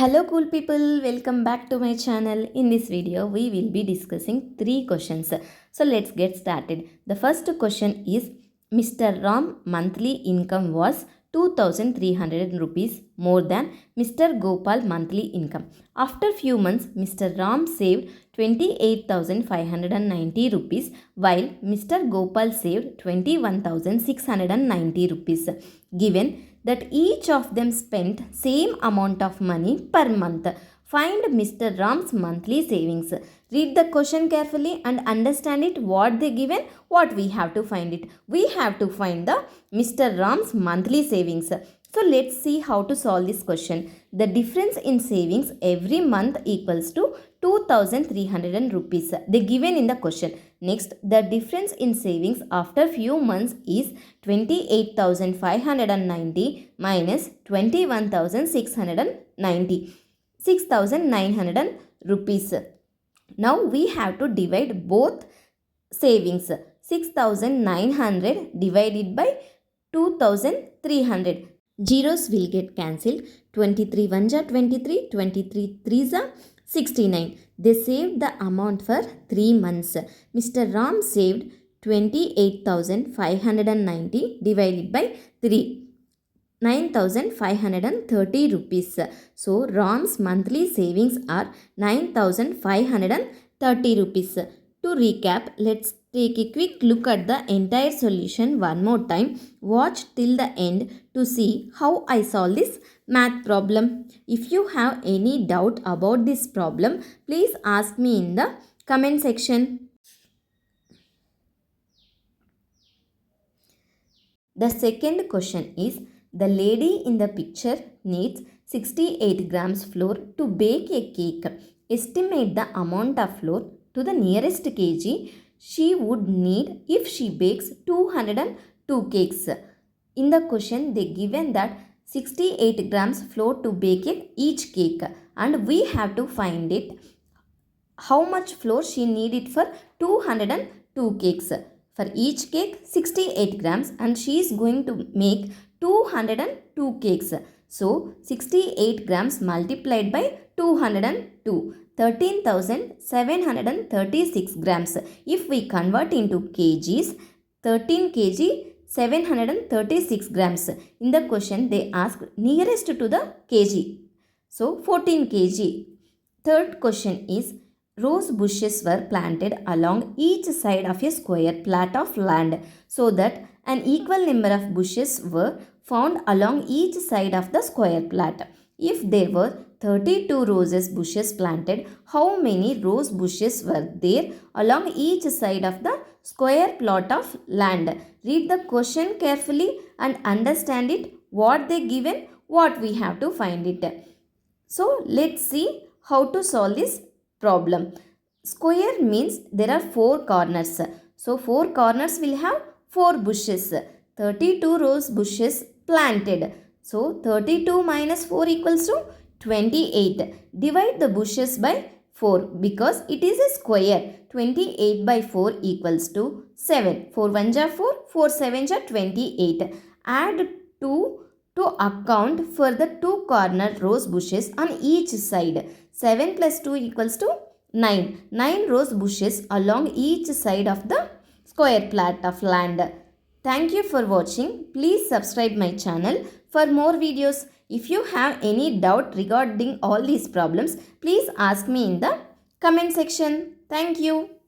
Hello cool people, welcome back to my channel. In this video we will be discussing 3 questions. So let's get started. The first question is Mr. Ram monthly income was 2300 rupees more than Mr. Gopal monthly income. After few months Mr. Ram saved 28,590 rupees while Mr. Gopal saved 21,690 rupees. Given that each of them spent same amount of money per month. Find Mr. Ram's monthly savings. Read the question carefully and understand it. What they given, what we have to find it. We have to find the Mr. Ram's monthly savings. So let's see how to solve this question. The difference in savings every month equals to 2300 rupees. They given in the question. Next, the difference in savings after few months is 28,590 minus 21,690. 6,900 rupees. Now we have to divide both savings. 6,900 divided by 2,300. Zeros will get cancelled. 23 ones are 23, 23 threes are 69. They saved the amount for 3 months. Mr. Ram saved 28,590 divided by 3. 9,530 rupees. So Ram's monthly savings are 9,530 rupees. To recap, let's take a quick look at the entire solution one more time. Watch till the end to see how I solve this math problem. If you have any doubt about this problem, please ask me in the comment section. The second question is, the lady in the picture needs 68 grams flour to bake a cake. Estimate the amount of flour to the nearest kg she would need if she bakes 202 cakes. In the question, they given that 68 grams flour to bake each cake, and we have to find it how much flour she needed for 202 cakes. For each cake 68 grams and she is going to make 202 cakes. So 68 grams multiplied by 202. 13,736 grams. If we convert into kgs, 13 kg 736 grams. In the question they asked nearest to the kg. So 14 kg. Third question is, rose bushes were planted along each side of a square plot of land so that an equal number of bushes were found along each side of the square plot. If there were 32 roses bushes planted, how many rose bushes were there along each side of the square plot of land? Read the question carefully and understand it. What they given, what we have to find it. So let's see how to solve this problem. Square means there are 4 corners. So 4 corners will have 4 bushes. 32 rose bushes planted. So 32 minus 4 equals to 28. Divide the bushes by 4 because it is a square. 28 by 4 equals to 7. 4 1s are 4, 4 7s are 28. Add 2 to account for the 2 corner rose bushes on each side. 7 plus 2 equals to 9. 9 rose bushes along each side of the square plot of land. Thank you for watching. Please subscribe my channel for more videos. If you have any doubt regarding all these problems, please ask me in the comment section. Thank you.